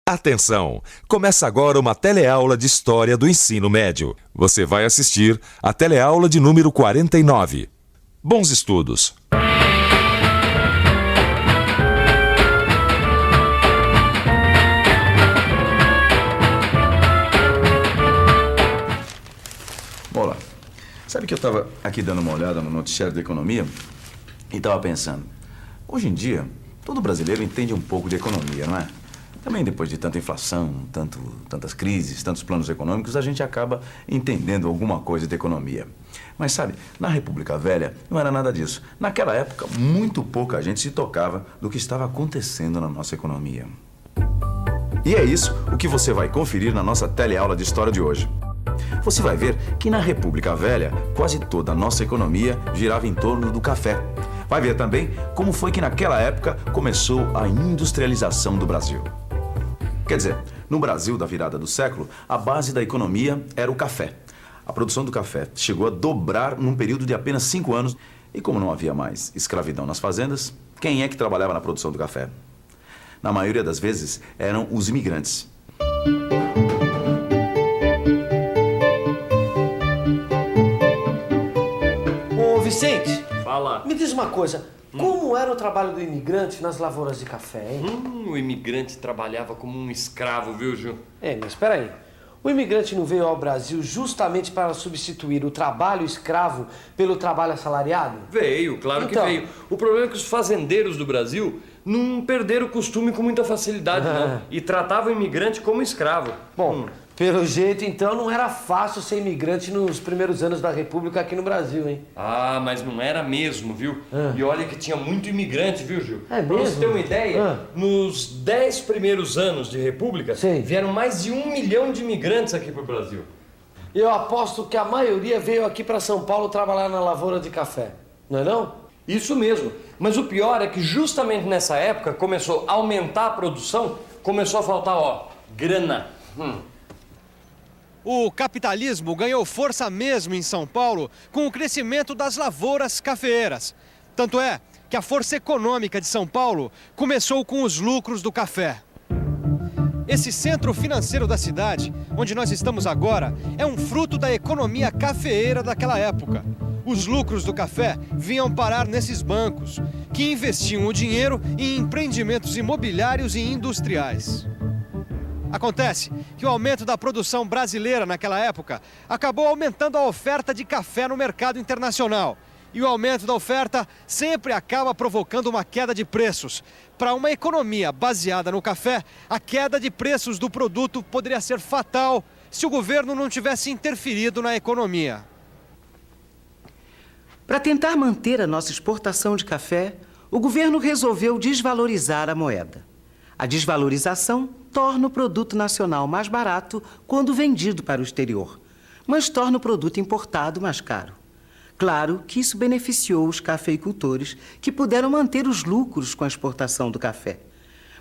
Atenção! Começa agora uma teleaula de História do Ensino Médio. Você vai assistir a teleaula de número 49. Bons estudos! Olá, sabe que eu estava aqui dando uma olhada no noticiário da economia e estava pensando, hoje em dia, todo brasileiro entende um pouco de economia, não é? Também depois de tanta inflação, tantas crises, tantos planos econômicos, a gente acaba entendendo alguma coisa de economia. Mas sabe, na República Velha não era nada disso. Naquela época, muito pouca gente se tocava do que estava acontecendo na nossa economia. E é isso o que você vai conferir na nossa teleaula de história de hoje. Você vai ver que na República Velha, quase toda a nossa economia girava em torno do café. Vai ver também como foi que naquela época começou a industrialização do Brasil. Quer dizer, no Brasil da virada do século, a base da economia era o café. A produção do café chegou a dobrar num período de apenas 5 anos. E como não havia mais escravidão nas fazendas, quem é que trabalhava na produção do café? Na maioria das vezes, eram os imigrantes. Ô Vicente, Fala. me diz uma coisa, como era o trabalho do imigrante nas lavouras de café, hein? O imigrante trabalhava como um escravo, viu, Gil? Mas espera aí, o imigrante não veio ao Brasil justamente para substituir o trabalho escravo pelo trabalho assalariado? Veio, claro que Então. veio. O problema é que os fazendeiros do Brasil não perderam o costume com muita facilidade, não. E tratavam o imigrante como escravo. Bom, pelo jeito então não era fácil ser imigrante nos primeiros anos da República aqui no Brasil, hein? Ah, mas não era mesmo, viu? E olha que tinha muito imigrante, viu, Gil? É Pra você mesmo? ter uma ideia, nos 10 primeiros anos de República, Sim. vieram mais de 1 milhão de imigrantes aqui pro Brasil. Eu aposto que a maioria veio aqui para São Paulo trabalhar na lavoura de café, não é não? Isso mesmo. Mas o pior é que justamente nessa época começou a aumentar a produção, começou a faltar, grana. O capitalismo ganhou força mesmo em São Paulo com o crescimento das lavouras cafeeiras. Tanto é que a força econômica de São Paulo começou com os lucros do café. Esse centro financeiro da cidade, onde nós estamos agora, é um fruto da economia cafeeira daquela época. Os lucros do café vinham parar nesses bancos, que investiam o dinheiro em empreendimentos imobiliários e industriais. Acontece que o aumento da produção brasileira naquela época acabou aumentando a oferta de café no mercado internacional. E o aumento da oferta sempre acaba provocando uma queda de preços. Para uma economia baseada no café, a queda de preços do produto poderia ser fatal se o governo não tivesse interferido na economia. Para tentar manter a nossa exportação de café, o governo resolveu desvalorizar a moeda. A desvalorização torna o produto nacional mais barato quando vendido para o exterior, mas torna o produto importado mais caro. Claro que isso beneficiou os cafeicultores, que puderam manter os lucros com a exportação do café.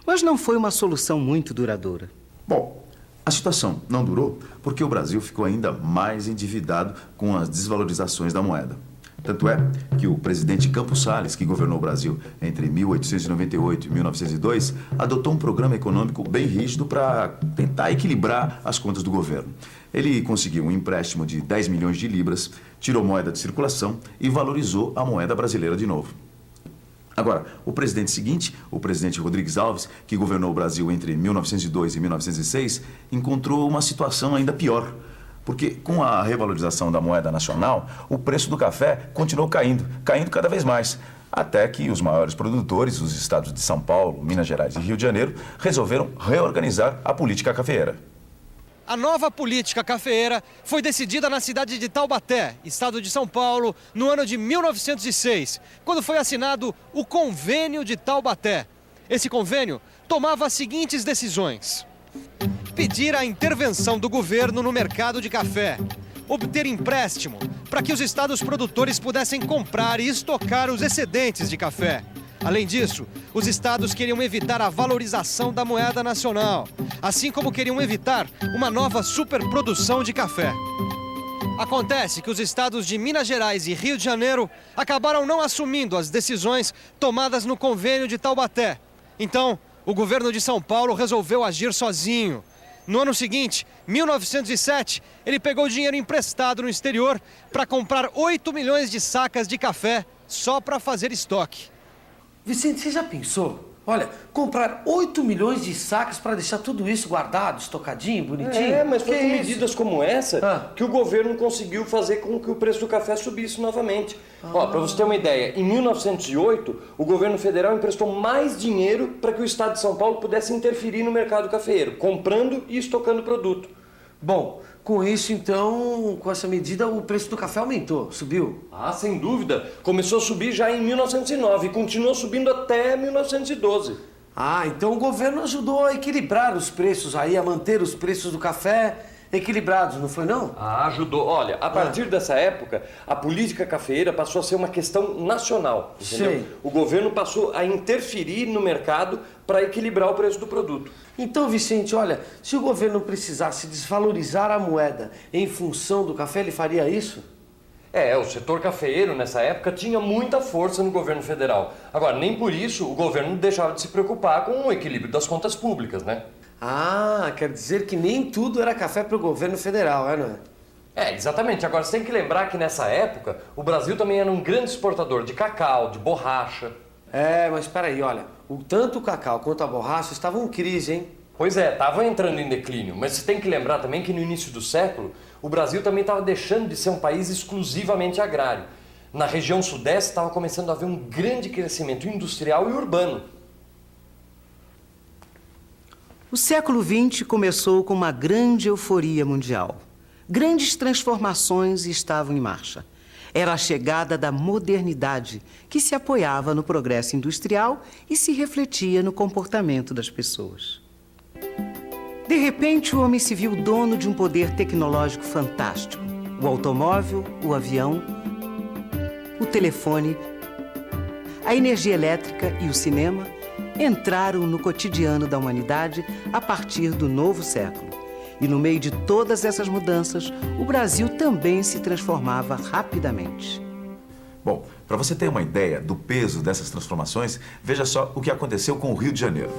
Mas não foi uma solução muito duradoura. Bom, a situação não durou porque o Brasil ficou ainda mais endividado com as desvalorizações da moeda. Tanto é que o presidente Campos Salles, que governou o Brasil entre 1898 e 1902, adotou um programa econômico bem rígido para tentar equilibrar as contas do governo. Ele conseguiu um empréstimo de 10 milhões de libras, tirou moeda de circulação e valorizou a moeda brasileira de novo. Agora, o presidente seguinte, o presidente Rodrigues Alves, que governou o Brasil entre 1902 e 1906, encontrou uma situação ainda pior. Porque com a revalorização da moeda nacional, o preço do café continuou caindo cada vez mais. Até que os maiores produtores, os estados de São Paulo, Minas Gerais e Rio de Janeiro, resolveram reorganizar a política cafeeira. A nova política cafeeira foi decidida na cidade de Taubaté, estado de São Paulo, no ano de 1906, quando foi assinado o Convênio de Taubaté. Esse convênio tomava as seguintes decisões: pedir a intervenção do governo no mercado de café, obter empréstimo para que os estados produtores pudessem comprar e estocar os excedentes de café. Além disso, os estados queriam evitar a valorização da moeda nacional, assim como queriam evitar uma nova superprodução de café. Acontece que os estados de Minas Gerais e Rio de Janeiro acabaram não assumindo as decisões tomadas no Convênio de Taubaté. Então, O governo de São Paulo resolveu agir sozinho. No ano seguinte, 1907, ele pegou dinheiro emprestado no exterior para comprar 8 milhões de sacas de café só para fazer estoque. Vicente, você já pensou? Olha, comprar 8 milhões de sacas para deixar tudo isso guardado, estocadinho, bonitinho? Mas foi Que com isso? medidas como essa que o governo conseguiu fazer com que o preço do café subisse novamente. Ó, para você ter uma ideia, em 1908, o governo federal emprestou mais dinheiro para que o estado de São Paulo pudesse interferir no mercado cafeeiro, comprando e estocando produto. Bom, com isso, então, com essa medida, o preço do café aumentou, subiu. Ah, sem dúvida. Começou a subir já em 1909 e continuou subindo até 1912. Ah, então o governo ajudou a equilibrar os preços aí, a manter os preços do café equilibrados, não foi não? Ah, ajudou. Olha, a partir dessa época, a política cafeeira passou a ser uma questão nacional, entendeu? Sei. O governo passou a interferir no mercado para equilibrar o preço do produto. Então, Vicente, olha, se o governo precisasse desvalorizar a moeda em função do café, ele faria isso? O setor cafeeiro nessa época tinha muita força no governo federal. Agora, nem por isso o governo deixava de se preocupar com o equilíbrio das contas públicas, né? Ah, quer dizer que nem tudo era café para o governo federal, não é? Exatamente. Agora, você tem que lembrar que nessa época o Brasil também era um grande exportador de cacau, de borracha. Mas espera aí, olha, tanto o cacau quanto a borracha estavam em crise, hein? Pois é, estava entrando em declínio, mas você tem que lembrar também que no início do século o Brasil também estava deixando de ser um país exclusivamente agrário. Na região sudeste estava começando a haver um grande crescimento industrial e urbano. O século XX começou com uma grande euforia mundial. Grandes transformações estavam em marcha. Era a chegada da modernidade, que se apoiava no progresso industrial e se refletia no comportamento das pessoas. De repente, o homem se viu dono de um poder tecnológico fantástico. O automóvel, o avião, o telefone, a energia elétrica e o cinema entraram no cotidiano da humanidade a partir do novo século. E no meio de todas essas mudanças, o Brasil também se transformava rapidamente. Bom, para você ter uma ideia do peso dessas transformações, veja só o que aconteceu com o Rio de Janeiro.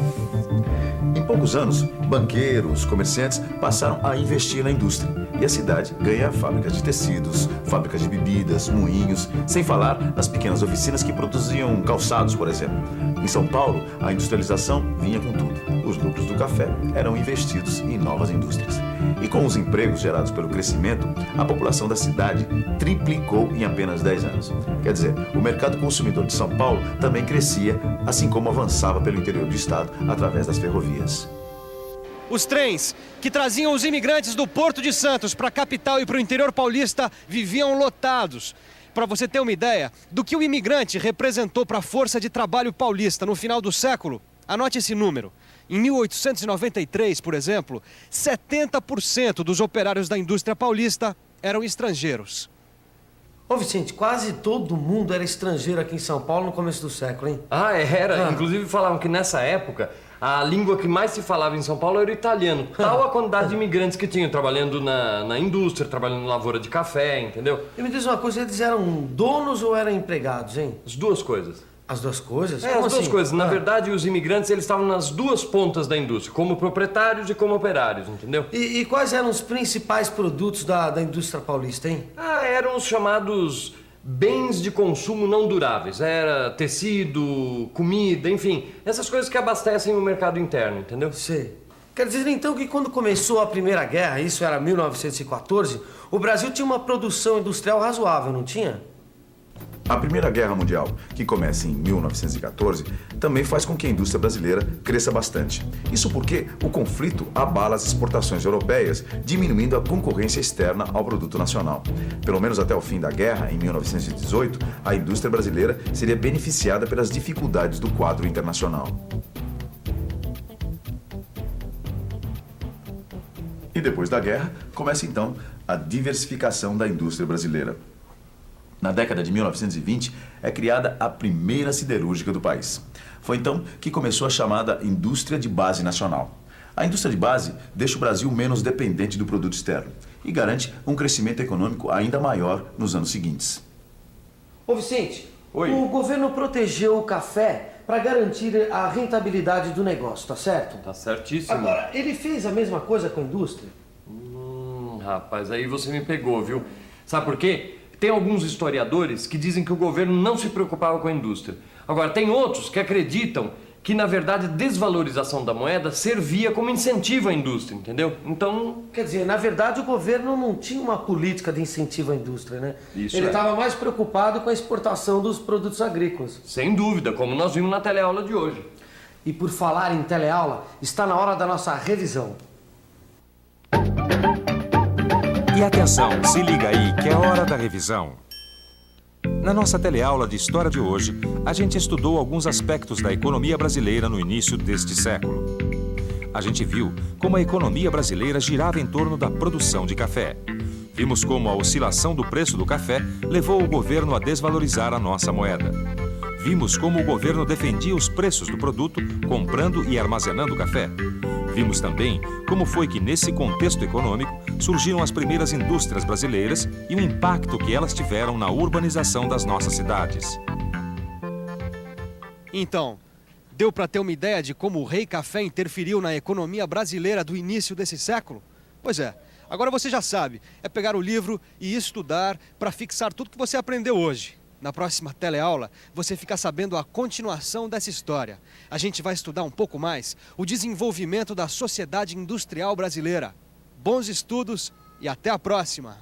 Em poucos anos, banqueiros, comerciantes passaram a investir na indústria. E a cidade ganha fábricas de tecidos, fábricas de bebidas, moinhos, sem falar nas pequenas oficinas que produziam calçados, por exemplo. Em São Paulo, a industrialização vinha com tudo. Os lucros do café eram investidos em novas indústrias. E com os empregos gerados pelo crescimento, a população da cidade triplicou em apenas 10 anos. Quer dizer, o mercado consumidor de São Paulo também crescia, assim como avançava pelo interior do estado através das ferrovias. Os trens que traziam os imigrantes do Porto de Santos para a capital e para o interior paulista viviam lotados. Para você ter uma ideia do que o imigrante representou para a força de trabalho paulista no final do século, anote esse número. Em 1893, por exemplo, 70% dos operários da indústria paulista eram estrangeiros. Ô, Vicente, quase todo mundo era estrangeiro aqui em São Paulo no começo do século, hein? Era. Inclusive falavam que nessa época a língua que mais se falava em São Paulo era o italiano. Tal a quantidade de imigrantes que tinham, trabalhando na indústria, trabalhando na lavoura de café, entendeu? E me diz uma coisa, eles eram donos ou eram empregados, hein? As duas coisas. As duas coisas? As duas coisas. Na verdade, os imigrantes eles estavam nas duas pontas da indústria, como proprietários e como operários, entendeu? E quais eram os principais produtos da indústria paulista, hein? Eram os chamados bens de consumo não duráveis. Era tecido, comida, enfim, essas coisas que abastecem o mercado interno, entendeu? Sei. Quer dizer, então, que quando começou a Primeira Guerra, isso era 1914, o Brasil tinha uma produção industrial razoável, não tinha? A Primeira Guerra Mundial, que começa em 1914, também faz com que a indústria brasileira cresça bastante. Isso porque o conflito abala as exportações europeias, diminuindo a concorrência externa ao produto nacional. Pelo menos até o fim da guerra, em 1918, a indústria brasileira seria beneficiada pelas dificuldades do quadro internacional. E depois da guerra, começa então a diversificação da indústria brasileira. Na década de 1920, é criada a primeira siderúrgica do país. Foi então que começou a chamada indústria de base nacional. A indústria de base deixa o Brasil menos dependente do produto externo e garante um crescimento econômico ainda maior nos anos seguintes. Ô, Vicente, Oi. o governo protegeu o café para garantir a rentabilidade do negócio, tá certo? Tá certíssimo. Agora, ele fez a mesma coisa com a indústria? Rapaz, aí você me pegou, viu? Sabe por quê? Tem alguns historiadores que dizem que o governo não se preocupava com a indústria. Agora, tem outros que acreditam que, na verdade, a desvalorização da moeda servia como incentivo à indústria, entendeu? Então... Quer dizer, na verdade, o governo não tinha uma política de incentivo à indústria, né? Isso Ele é. estava mais preocupado com a exportação dos produtos agrícolas. Sem dúvida, como nós vimos na teleaula de hoje. E por falar em teleaula, está na hora da nossa revisão. E atenção, se liga aí que é hora da revisão. Na nossa teleaula de história de hoje, a gente estudou alguns aspectos da economia brasileira no início deste século. A gente viu como a economia brasileira girava em torno da produção de café. Vimos como a oscilação do preço do café levou o governo a desvalorizar a nossa moeda. Vimos como o governo defendia os preços do produto, comprando e armazenando café. Vimos também como foi que, nesse contexto econômico, surgiram as primeiras indústrias brasileiras e o impacto que elas tiveram na urbanização das nossas cidades. Então, deu para ter uma ideia de como o Rei Café interferiu na economia brasileira do início desse século? Pois é, agora você já sabe, é pegar o livro e estudar para fixar tudo que você aprendeu hoje. Na próxima teleaula, você fica sabendo a continuação dessa história. A gente vai estudar um pouco mais o desenvolvimento da sociedade industrial brasileira. Bons estudos e até a próxima!